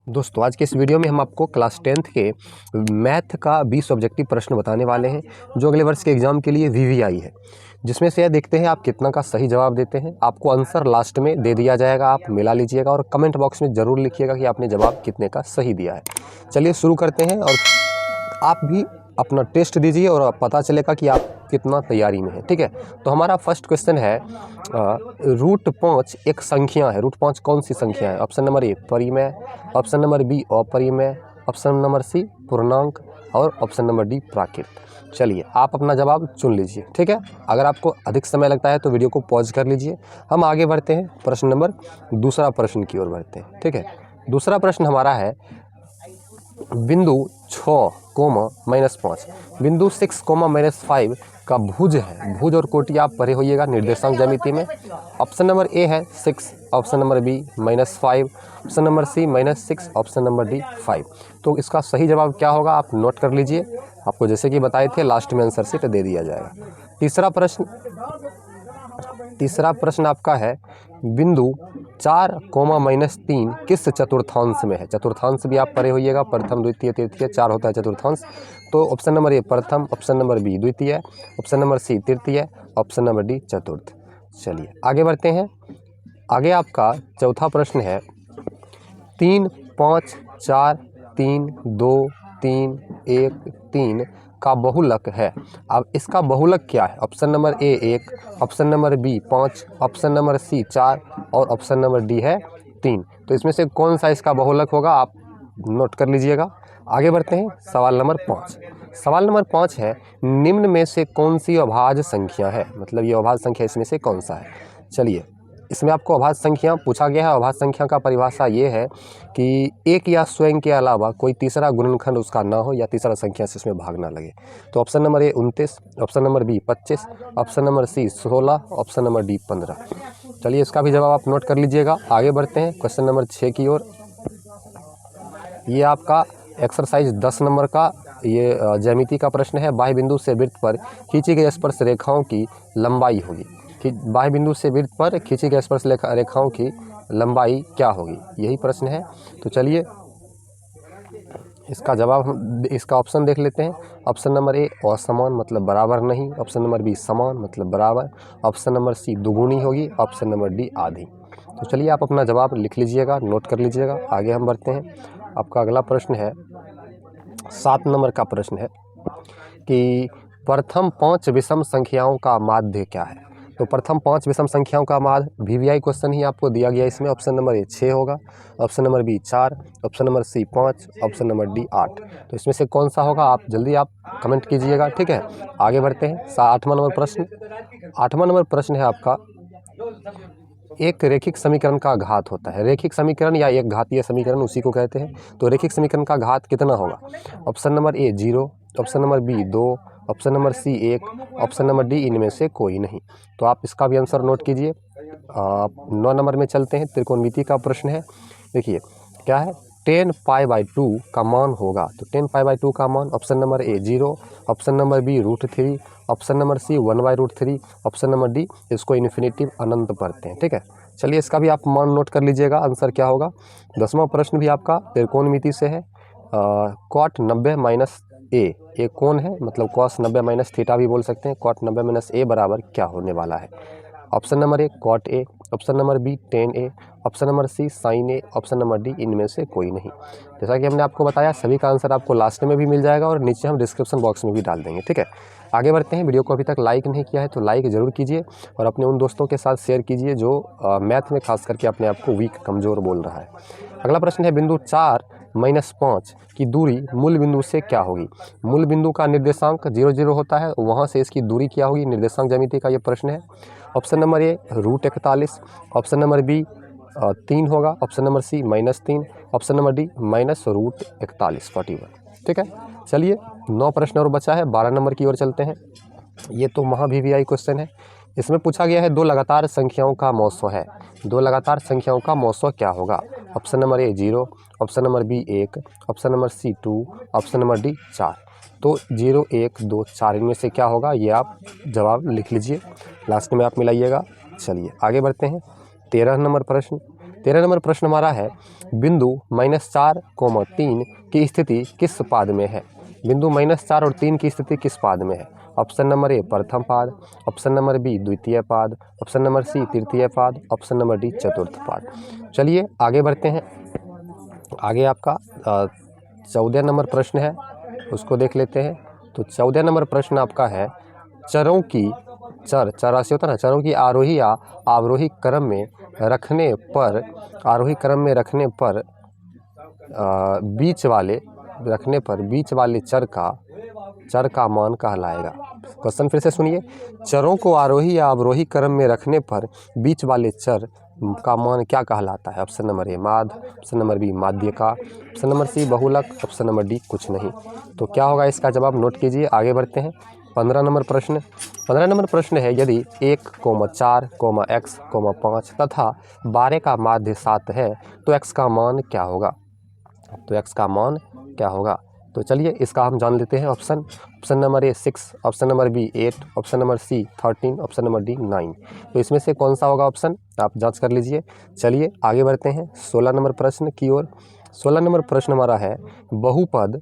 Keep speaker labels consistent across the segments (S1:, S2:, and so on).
S1: दोस्तों आज के इस वीडियो में हम आपको क्लास 10th के मैथ का 20 ऑब्जेक्टिव प्रश्न बताने वाले हैं जो अगले वर्ष के एग्जाम के लिए वीवीआई है, जिसमें से यह देखते हैं आप कितना का सही जवाब देते हैं। आपको आंसर लास्ट में दे दिया जाएगा, आप मिला लीजिएगा और कमेंट बॉक्स में ज़रूर लिखिएगा कि आपने जवाब कितने का सही दिया है। चलिए शुरू करते हैं और आप भी अपना टेस्ट दीजिए और पता चलेगा कि आप कितना तैयारी में है। ठीक है, तो हमारा फर्स्ट क्वेश्चन है √5 एक संख्या है। √5 कौन सी संख्या है? ऑप्शन नंबर ए परिमेय, ऑप्शन नंबर बी अपरिमेय, ऑप्शन नंबर सी पूर्णांक और ऑप्शन नंबर डी प्राकृत। चलिए आप अपना जवाब चुन लीजिए। ठीक है, अगर आपको अधिक समय लगता है तो वीडियो को पॉज कर लीजिए। हम आगे बढ़ते हैं, प्रश्न नंबर दूसरा प्रश्न की ओर बढ़ते हैं। ठीक है, दूसरा प्रश्न हमारा है बिंदु 6, -5 बिंदु 6, -5 का भुज है। भुज और कोटि आप पढ़े होइएगा निर्देशांक ज्यामिति में। ऑप्शन नंबर ए है 6, option number B -5, option number C -6, option number D 5। तो इसका सही जवाब क्या होगा आप नोट कर लीजिए। आपको जैसे कि बताए थे लास्ट में आंसर शीट दे दिया जाएगा। तीसरा प्रश्न आपका है बिंदु 4, -3 किस चतुर्थांश में है? चतुर्थांश भी आप पढ़े होइएगा, प्रथम द्वितीय तृतीय 4 होता है चतुर्थांश। तो ऑप्शन नंबर ए प्रथम, ऑप्शन नंबर बी द्वितीय, ऑप्शन नंबर सी तृतीय, ऑप्शन नंबर डी चतुर्थ। चलिए आगे बढ़ते हैं। आगे आपका चौथा प्रश्न है 3, 5, 4, 3, 2, 3, 1, 3 का बहुलक है। अब इसका बहुलक क्या है? Option number A 1, option number B 5, option number C 4 और ऑप्शन नंबर डी है 3। तो इसमें से कौन सा इसका बहुलक होगा आप नोट कर लीजिएगा। आगे बढ़ते हैं, सवाल नंबर 5। सवाल नंबर 5 है निम्न में से कौन सी अभाज्य संख्या है? मतलब ये अभाज्य संख्या इसमें से कौन सा है? चलिए इसमें आपको अभाज्य संख्या पूछा गया है। अभाज्य संख्या का परिभाषा ये है कि एक या स्वयं के अलावा कोई तीसरा गुणनखंड उसका ना हो या तीसरा संख्या से इसमें भाग ना लगे। तो option number A 29, option number B 25, option number C 16, option number D 15। चलिए इसका भी जवाब आप नोट कर लीजिएगा। आगे बढ़ते हैं क्वेश्चन नंबर 6 की ओर। ये आपका एक्सरसाइज 10 नंबर का ये ज्यामिति का प्रश्न है। बाह्य बिंदु से वृत्त पर खींची गई स्पर्श रेखाओं की लंबाई होगी कि बाह्य बिंदु से वृत्त पर खींची गई स्पर्श रेखाओं की लंबाई क्या होगी, यही प्रश्न है। तो चलिए इसका जवाब हम इसका ऑप्शन देख लेते हैं। ऑप्शन नंबर ए असमान मतलब बराबर नहीं, ऑप्शन नंबर बी समान मतलब बराबर, ऑप्शन नंबर सी दुगुनी होगी, ऑप्शन नंबर डी आधी। तो चलिए आप अपना जवाब लिख लीजिएगा, नोट कर लीजिएगा। आगे हम बढ़ते हैं। आपका अगला प्रश्न है 7 नंबर का प्रश्न है कि प्रथम 5 विषम संख्याओं का माध्य क्या है? तो प्रथम 5 विषम संख्याओं का माध्य वीवीआई क्वेश्चन ही आपको दिया गया। इसमें ऑप्शन नंबर ए 6 होगा, option number B 4, option number C 5, option number D 8। तो इसमें से कौन सा होगा आप जल्दी आप कमेंट कीजिएगा। ठीक है, आगे बढ़ते हैं। 8वां नंबर प्रश्न। 8वां नंबर प्रश्न है आपका एक रेखिक समीकरण का घात होता है। रेखिक समीकरण या एक घातीय समीकरण उसी को कहते हैं। तो रेखिक समीकरण का घात कितना होगा? Option number A 0, option number B 2, option number C 1, option number D इनमें से कोई नहीं। तो आप इसका भी आंसर नोट कीजिए। 9 नंबर में चलते हैं। त्रिकोणमिति का प्रश्न है। देखिए क्या है, 10π/2 का मान होगा। तो 10π/2 का मान option number A 0, option number B √3, option number C 1/√3, option number D इसको इन्फिनिटिव अनंत पढ़ते हैं। ठीक है, चलिए इसका भी आप मान नोट कर लीजिएगा। आंसर क्या होगा? 10वां प्रश्न भी आपका त्रिकोणमिति से है। cot 90 - a एक कोण है, मतलब cos 90 - थीटा भी बोल सकते हैं। cot 90 - a बराबर क्या होने वाला है? Option number A cot a, option number B tan a, option number C sin a, option number D इनमें से कोई नहीं। जैसा कि हमने आपको बताया सभी का आंसर आपको लास्ट में भी मिल जाएगा और नीचे हम डिस्क्रिप्शन बॉक्स में भी डाल देंगे। ठीक है, आगे बढ़ते हैं। वीडियो को अभी तक लाइक नहीं किया है तो लाइक ज़रूर कीजिए और अपने उन दोस्तों के साथ शेयर कीजिए जो मैथ में खास करके अपने आप को वीक कमज़ोर बोल रहा है। अगला प्रश्न है बिंदु 4, -5 की दूरी मूल बिंदु से क्या होगी? मूल बिंदु का निर्देशांक 0, 0 होता है, वहाँ से इसकी दूरी क्या होगी? निर्देशांक ज्यामिति का ये प्रश्न है। Option number A √41, option number B 3 होगा, option number C -3, option number D -√41 41। ठीक है, चलिए 9 प्रश्न और बचा है। 12 नंबर की ओर चलते हैं। ये तो महा वीवीआई क्वेश्चन है। इसमें पूछा गया है 2 लगातार संख्याओं का मौसो है। 2 लगातार संख्याओं का मौसो क्या होगा? Option number A 0, option number B 1, option number C 2, option number D 4। तो 0, 1, 2, 4 इनमें से क्या होगा ये आप जवाब लिख लीजिए, लास्ट में आप मिलाइएगा। चलिए आगे बढ़ते हैं। 13 नंबर प्रश्न 13 नंबर प्रश्न हमारा है बिंदु -4, 3 की स्थिति किस पाद में है। बिंदु -4 और 3 की स्थिति किस पाद में है। ऑप्शन नंबर ए प्रथम पाद, ऑप्शन नंबर बी द्वितीय पाद, ऑप्शन नंबर सी तृतीय पाद, ऑप्शन नंबर डी चतुर्थ पाद। चलिए आगे बढ़ते हैं। आगे आपका 14 नंबर प्रश्न है, उसको देख लेते हैं। तो 14 नंबर प्रश्न आपका है चरों की चर राशि होता है ना, चरों की आरोही या अवरोही क्रम में रखने पर बीच वाले चर का मान कहलाएगा। क्वेश्चन फिर से सुनिए। चरों को आरोही या अवरोही क्रम में रखने पर बीच वाले चर का मान क्या कहलाता है। ऑप्शन नंबर ए माध्य, ऑप्शन नंबर बी माध्यिका, ऑप्शन नंबर सी बहुलक, ऑप्शन नंबर डी कुछ नहीं। तो क्या होगा इसका जवाब, नोट कीजिए। आगे बढ़ते हैं। 15 नंबर प्रश्न। 15 नंबर प्रश्न है यदि 1, 4, x, 5 तथा 12 का माध्य 7 है तो x का मान क्या होगा। तो चलिए इसका हम जान लेते हैं option number A 6, option number B 8, option number C 13, option number D 9। तो इसमें से कौन सा होगा ऑप्शन, आप जांच कर लीजिए। चलिए आगे बढ़ते हैं 16 नंबर प्रश्न की ओर। 16 नंबर प्रश्न हमारा है बहुपद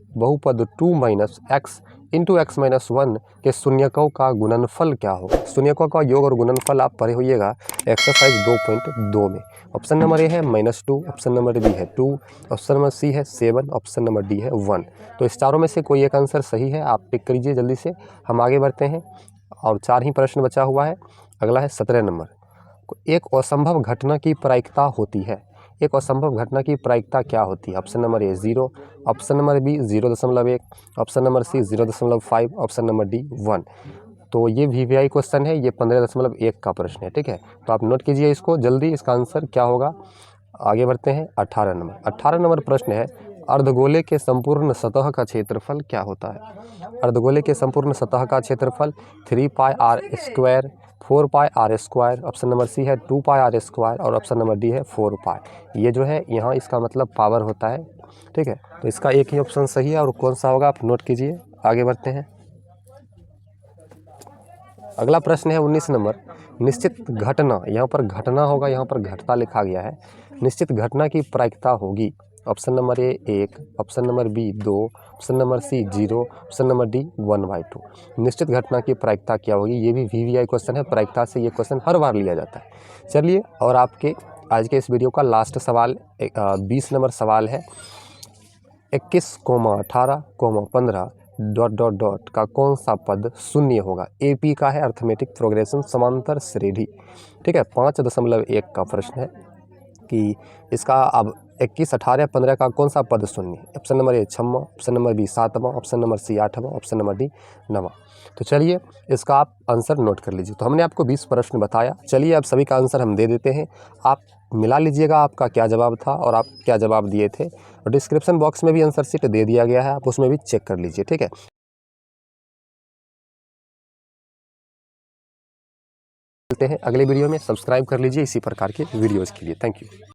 S1: 2 - x इंटू x - 1 के शून्यकों का गुणनफल क्या होगा। शून्यकों का योग और गुणनफल आप पढ़े होइएगा एक्सरसाइज 2.2 में। ऑप्शन नंबर ए है -2, ऑप्शन नंबर बी है 2, ऑप्शन नंबर सी है 7, ऑप्शन नंबर डी है 1। तो इस चारों में से कोई एक आंसर सही है, आप टिक करिए जल्दी से। हम आगे बढ़ते हैं और 4 ही प्रश्न बचा हुआ है। अगला है 17 नंबर। एक असंभव घटना की प्रायिकता होती है। एक असंभव घटना की प्रायिकता क्या होती है। Option number A 0, option number B 0.1, option number C 0.5, option number D 1। तो ये VVI क्वेश्चन है, ये 15.1 का प्रश्न है, ठीक है। तो आप नोट कीजिए इसको जल्दी, इसका आंसर क्या होगा। आगे बढ़ते हैं 18 नंबर। 18 नंबर प्रश्न है अर्धगोले के संपूर्ण सतह का क्षेत्रफल क्या होता है। अर्धगोले के संपूर्ण सतह का क्षेत्रफल 3πr², 4πr², ऑप्शन नंबर सी है 2πr² और ऑप्शन नंबर डी है 4π। ये जो है यहाँ इसका मतलब पावर होता है, ठीक है। तो इसका एक ही ऑप्शन सही है और कौन सा होगा आप नोट कीजिए। आगे बढ़ते हैं। अगला प्रश्न है 19 नंबर। निश्चित घटना, यहाँ पर घटना होगा, यहाँ पर घटता लिखा गया है। निश्चित घटना की प्रायिकता होगी। Option number A 1, option number B 2, option number C 0, option number D 1/2। निश्चित घटना की प्रायिकता क्या होगी, ये भी VVI क्वेश्चन है। प्रायिकता से ये क्वेश्चन हर बार लिया जाता है। चलिए और आपके आज के इस वीडियो का लास्ट सवाल 20 नंबर सवाल है 21, 18, 15 ... का कौन सा पद शून्य होगा। AP का है, अर्थमेटिक प्रोग्रेशन समांतर श्रेणी, ठीक है। 5.1 का प्रश्न है कि इसका अब 21, 18, 15 का कौन सा पद शून्य। ऑप्शन नंबर ए 6वां, ऑप्शन नंबर बी 7वां, ऑप्शन नंबर सी 8वां, ऑप्शन नंबर डी 9वां। तो चलिए इसका आप आंसर नोट कर लीजिए। तो हमने आपको 20 प्रश्न बताया। चलिए अब सभी का आंसर हम दे देते हैं, आप मिला लीजिएगा आपका क्या जवाब था और आप क्या जवाब दिए थे। और डिस्क्रिप्शन बॉक्स में भी आंसर शीट दे दिया गया है, आप उसमें भी चेक कर लीजिए, ठीक है। मिलते हैं अगले वीडियो में। सब्सक्राइब कर लीजिए इसी प्रकार के वीडियोज़ के लिए। Thank you.